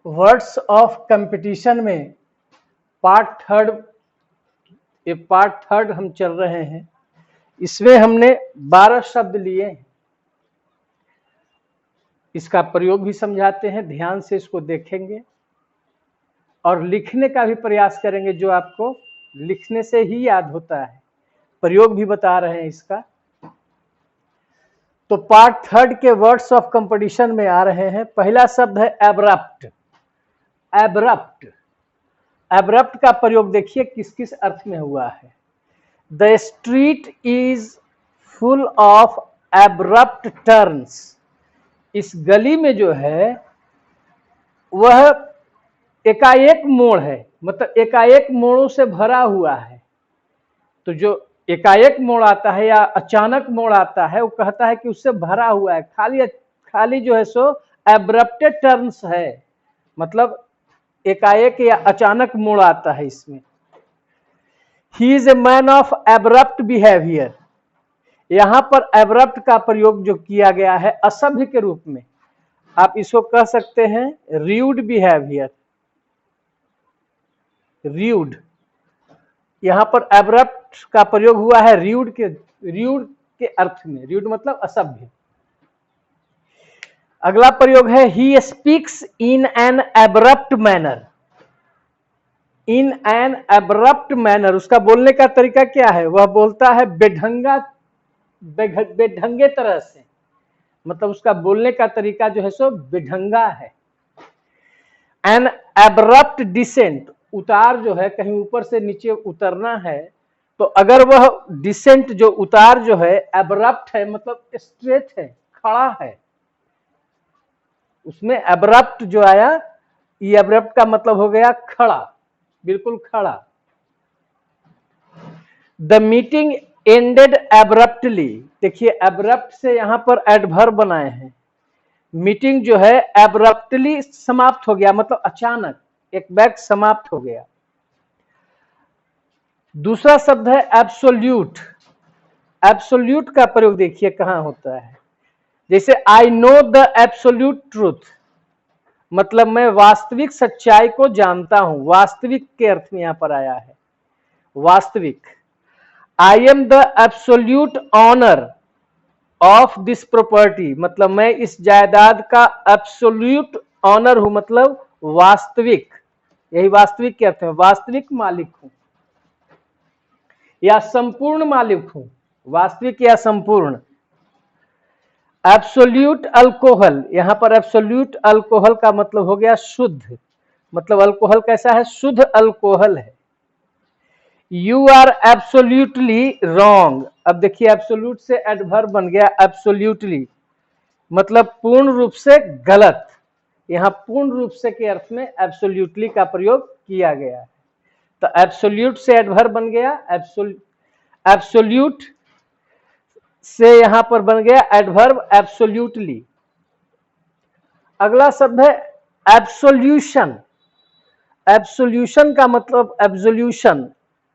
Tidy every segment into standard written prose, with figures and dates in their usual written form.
Words of competition में part third हम चल रहे हैं। इसमें हमने 12 शब्द लिए हैं। इसका प्रयोग भी समझाते हैं, ध्यान से इसको देखेंगे और लिखने का भी प्रयास करेंगे, जो आपको लिखने से ही याद होता है। प्रयोग भी बता रहे हैं इसका। तो पार्ट थर्ड के वर्ड्स ऑफ कंपटीशन में आ रहे हैं। पहला शब्द है एब्रप्ट। एब्रप्ट एब्रप्ट का प्रयोग देखिए किस किस अर्थ में हुआ है। The street is full of abrupt turns. इस गली में जो है वह एकाएक मोड़ है, मतलब एकाएक मोड़ों से भरा हुआ है। तो जो एकाएक मोड़ आता है या अचानक मोड़ आता है, वो कहता है कि उससे भरा हुआ है। खाली जो है सो एब्रप्टेड टर्न्स है, मतलब एकाएक या अचानक मोड़ आता है इसमें। He is a man of abrupt behaviour. यहां पर एब्रप्ट का प्रयोग जो किया गया है असभ्य के रूप में, आप इसको कह सकते हैं र्यूड बिहेवियर। र्यूड, यहां पर एब्रप्ट का प्रयोग हुआ है र्यूड के अर्थ में। र्यूड मतलब असभ्य। अगला प्रयोग है he speaks in an abrupt manner. In an abrupt manner, उसका बोलने का तरीका क्या है? वह बोलता है बेढंगे तरह से, मतलब उसका बोलने का तरीका जो है सो बेढंगा है। एन एब्रप्ट डिसेंट, उतार जो है, कहीं ऊपर से नीचे उतरना है, तो अगर वह डिसेंट जो उतार जो है एब्रप्ट है, मतलब स्ट्रेट है, खड़ा है, उसमें एब्रप्ट जो आया, ये एब्रप्ट का मतलब हो गया खड़ा, बिल्कुल खड़ा। The meeting ended abruptly. देखिए एब्रप्ट से यहां पर एडवर्ब बनाए हैं। मीटिंग जो है एब्रप्टली समाप्त हो गया, मतलब अचानक एक बैग समाप्त हो गया। दूसरा शब्द है एब्सोल्यूट। एब्सोल्यूट का प्रयोग देखिए कहां होता है। जैसे I know the absolute truth, मतलब मैं वास्तविक सच्चाई को जानता हूं। वास्तविक के अर्थ में यहां पर आया है, वास्तविक। I am the absolute owner of this property, मतलब मैं इस जायदाद का एब्सोल्यूट ऑनर हूं, मतलब वास्तविक। यही वास्तविक के अर्थ में, वास्तविक मालिक हूं या संपूर्ण मालिक हूं, वास्तविक या संपूर्ण। एब्सोल्यूट अल्कोहल, यहां पर एब्सोल्यूट अल्कोहल का मतलब हो गया शुद्ध, मतलब अल्कोहल कैसा है? शुद्ध अल्कोहल है। You are absolutely wrong. अब देखिए एब्सोल्यूट से एडवर्ब बन गया एब्सोल्यूटली, मतलब पूर्ण रूप से गलत। यहां पूर्ण रूप से के अर्थ में एब्सोल्यूटली का प्रयोग किया गया है। तो एब्सोल्यूट से एडवर्ब बन गया एब्सोल्यूट से यहां पर बन गया एडवर्ब एब्सोल्यूटली। अगला शब्द है एब्सोल्यूशन। एब्सोल्यूशन का मतलब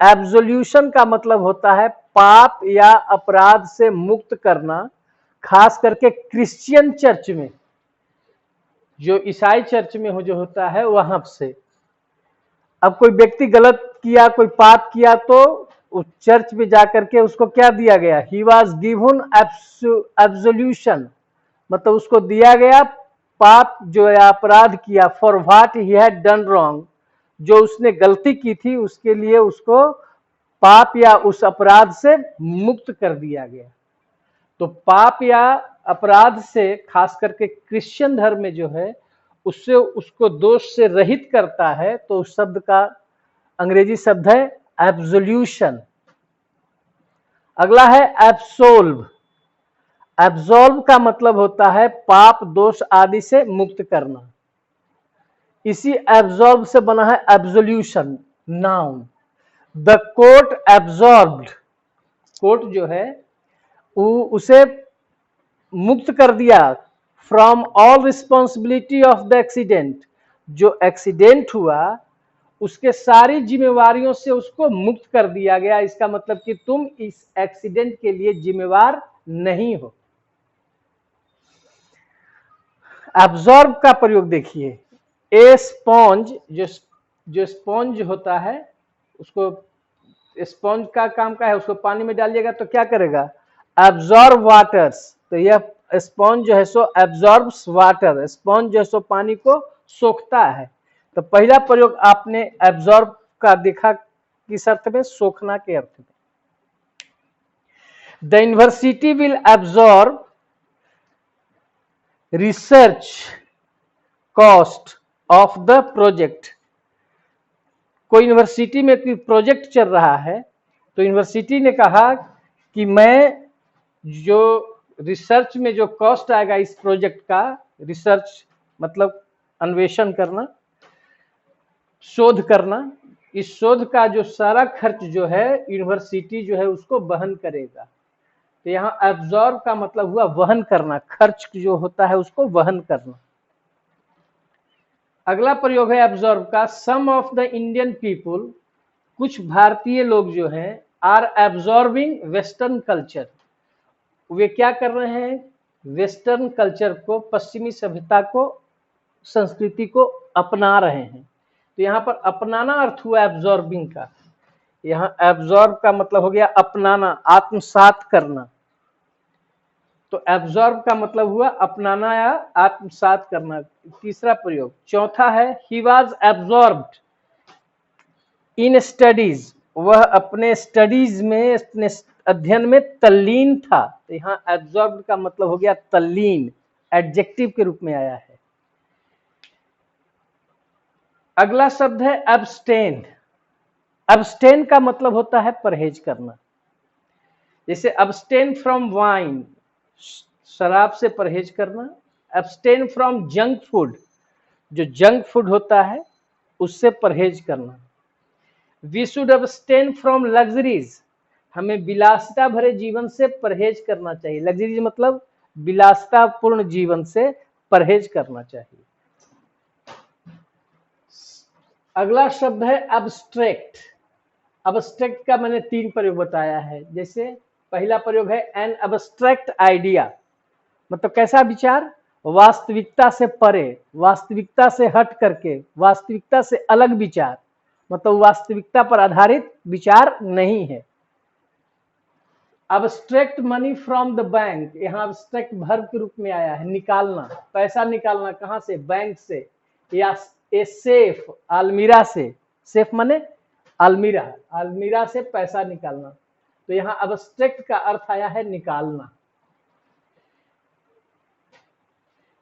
एब्सोल्यूशन का मतलब होता है पाप या अपराध से मुक्त करना, खास करके क्रिश्चियन चर्च में, जो ईसाई चर्च में हो जो होता है वहां से। अब कोई व्यक्ति गलत किया, कोई पाप किया, तो उस चर्च में जाकर के उसको क्या दिया गया? ही वॉज गिवन एब्सोल्यूशन, मतलब उसको दिया गया पाप जो अपराध किया, for what he had done wrong, जो उसने गलती की थी उसके लिए उसको पाप या उस अपराध से मुक्त कर दिया गया। तो पाप या अपराध से, खास करके क्रिश्चियन धर्म में जो है, उससे उसको दोष से रहित करता है। तो उस शब्द का अंग्रेजी शब्द है एब्सोल्यूशन। अगला है एब्सोल्व। एब्सोल्व का मतलब होता है पाप दोष आदि से मुक्त करना। इसी एब्सोल्व से बना है absolution, noun. The court absorbed, court जो है उसे मुक्त कर दिया from all responsibility of the accident, जो एक्सीडेंट हुआ उसके सारी जिम्मेवारियों से उसको मुक्त कर दिया गया। इसका मतलब कि तुम इस एक्सीडेंट के लिए जिम्मेवार नहीं हो। एब्सॉर्ब का प्रयोग देखिए, ए स्पॉन्ज, जो स्पॉन्ज होता है, उसको स्पॉन्ज का काम क्या है, उसको पानी में डालिएगा तो क्या करेगा, एब्जॉर्ब वाटर्स। तो यह स्पॉन्ज जो है सो एब्जॉर्ब्स वाटर, स्पॉन्ज जो है सो पानी को सोखता है। तो पहला प्रयोग आपने एब्जॉर्ब का देखा किस अर्थ में, सोखना के अर्थ में। The university will absorb research cost of the project. कोई यूनिवर्सिटी में कोई प्रोजेक्ट चल रहा है, तो यूनिवर्सिटी ने कहा कि मैं जो रिसर्च में जो कॉस्ट आएगा इस प्रोजेक्ट का, रिसर्च मतलब अन्वेषण करना, शोध करना, इस शोध का जो सारा खर्च जो है यूनिवर्सिटी जो है उसको वहन करेगा। तो यहाँ एब्जॉर्ब का मतलब हुआ वहन करना, खर्च जो होता है उसको वहन करना। अगला प्रयोग है एब्जॉर्ब का, सम ऑफ द इंडियन पीपुल, कुछ भारतीय लोग जो हैं, आर एब्जॉर्बिंग वेस्टर्न कल्चर, वे क्या कर रहे हैं, वेस्टर्न कल्चर को, पश्चिमी सभ्यता को, संस्कृति को अपना रहे हैं। तो यहाँ पर अपनाना अर्थ हुआ एब्जॉर्बिंग का। यहाँ एब्जॉर्ब का मतलब हो गया अपनाना, आत्मसात करना। तो एब्जॉर्ब का मतलब हुआ अपनाना या आत्मसात करना, तीसरा प्रयोग। चौथा है he was absorbed in studies, वह अपने स्टडीज में, अपने अध्ययन में तल्लीन था। तो यहाँ एब्जॉर्ब्ड का मतलब हो गया तल्लीन, एडजेक्टिव के रूप में आया है। अगला शब्द है एब्स्टेन। एब्स्टेन का मतलब होता है परहेज करना। जैसे एब्स्टेन फ्रॉम वाइन, शराब से परहेज करना। एब्स्टेन फ्रॉम जंक फूड, जो जंक फूड होता है उससे परहेज करना। We should abstain from luxuries, हमें विलासिता भरे जीवन से परहेज करना चाहिए। लग्जरीज मतलब विलासितापूर्ण जीवन से परहेज करना चाहिए। अगला शब्द है एब्स्ट्रैक्ट। एब्स्ट्रैक्ट का मैंने 3 प्रयोग बताया है। जैसे पहला प्रयोग है एन एब्स्ट्रैक्ट आइडिया, मतलब कैसा विचार, वास्तविकता से परे, वास्तविकता से हट करके, वास्तविकता से अलग विचार, मतलब वास्तविकता पर आधारित विचार नहीं है। Abstract money from the bank, यहाँ अब्स्ट्रैक्ट वर्ब के रूप में आया है, निकालना, पैसा निकालना, कहां से, बैंक से। या ए सेफ, अलमीरा से, सेफ माने अलमीरा, अलमीरा से पैसा निकालना। तो यहाँ अब्स्ट्रैक्ट का अर्थ आया है निकालना।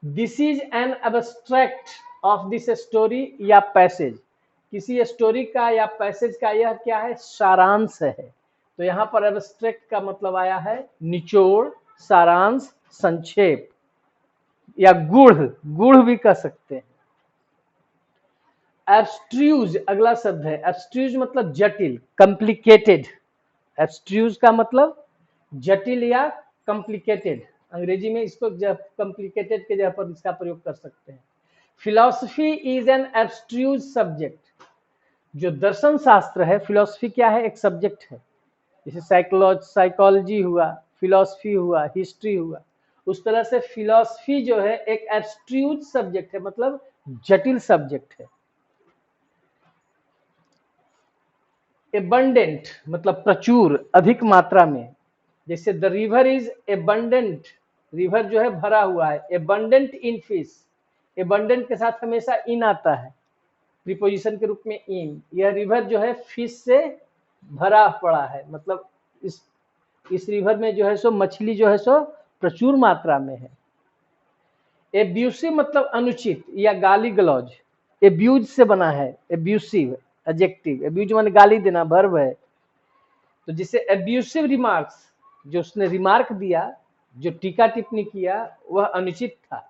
This is an abstract of this story या पैसेज, किसी स्टोरी का या पैसेज का यह क्या है, सारांश है। तो यहाँ पर एब्स्ट्रैक्ट का मतलब आया है निचोड़, सारांश, संक्षेप या गुढ़, गुढ़ भी कह सकते हैं। एब्स्ट्रूज अगला शब्द है। एब्स्ट्रूज मतलब जटिल, कॉम्प्लिकेटेड। एब्स्ट्रूज का मतलब जटिल या कॉम्प्लिकेटेड। अंग्रेजी में इसको कॉम्प्लिकेटेड के जगह पर इसका प्रयोग कर सकते हैं। फिलॉसफी इज एन एब्स्ट्रूज सब्जेक्ट, जो दर्शन शास्त्र है, फिलॉसफी क्या है, एक सब्जेक्ट है। जैसे साइकोलॉजी हुआ, फिलॉसफी हुआ, हिस्ट्री हुआ, उस तरह से फिलॉसफी जो है एक एब्स्ट्रूज सब्जेक्ट है, मतलब जटिल सब्जेक्ट है। एबंडेंट मतलब प्रचुर, अधिक मात्रा में। जैसे the river is abundant, river जो है भरा हुआ है। एबंडेंट इन फिश, एबंडेंट के साथ हमेशा इन आता है प्रीपोजिशन के रूप में इन। यह रिवर जो है फिश से भरा पड़ा है, मतलब इस रिवर में जो है सो मछली जो है सो प्रचुर मात्रा में है। एब्यूसिव मतलब अनुचित या गाली गलौज, एब्यूज से बना है, एब्यूसिव एडजेक्टिव, एब्यूज माने गाली देना, वर्ब है। तो जिसे एब्यूसिव रिमार्क्स, जो उसने रिमार्क दिया, जो टीका टिप्पणी किया, वह अनुचित था।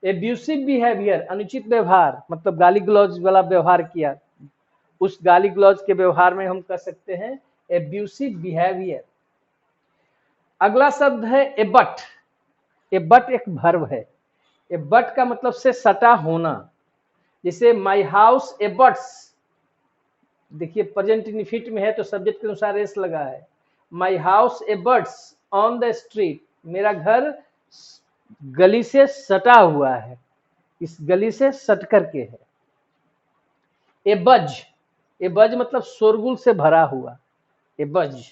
एब्यूसिव बिहेवियर अनुचित व्यवहार, मतलब गाली गलौज वाला व्यवहार किया, उस गाली गलौज के व्यवहार में हम कह सकते हैं एब्यूसिव बिहेवियर। अगला शब्द है एबट। एबट एक वर्ब है। एबट का मतलब से सटा होना। जैसे माई हाउस एबट्स, देखिए प्रेजेंट इनफिनिट में है तो सब्जेक्ट के अनुसार एस लगा है। My house abuts on the street, मेरा घर गली से सटा हुआ है। इस गली से सट करके है। ए बज मतलब शोरगुल से भरा हुआ, ए बज।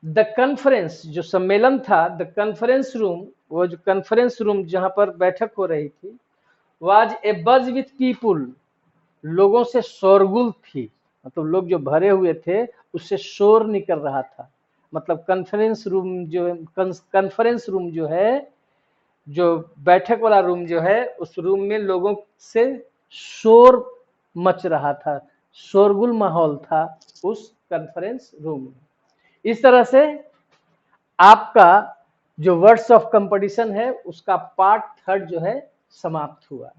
द कॉन्फ्रेंस जो सम्मेलन था, द कॉन्फ्रेंस रूम, वो जो कॉन्फ्रेंस रूम जहां पर बैठक हो रही थी, वाज ए बज विथ पीपुल, लोगों से शोरगुल थी, मतलब लोग जो भरे हुए थे उससे शोर निकल रहा था। मतलब कॉन्फ्रेंस रूम जो है, जो बैठक वाला रूम जो है, उस रूम में लोगों से शोर मच रहा था, शोरगुल माहौल था उस कॉन्फ्रेंस रूम में। इस तरह से आपका जो वर्ड्स ऑफ कंपटीशन है उसका पार्ट 3 जो है समाप्त हुआ।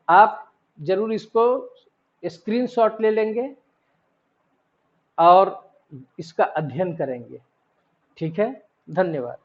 आप जरूर इसको स्क्रीनशॉट ले लेंगे और इसका अध्ययन करेंगे। ठीक है, धन्यवाद।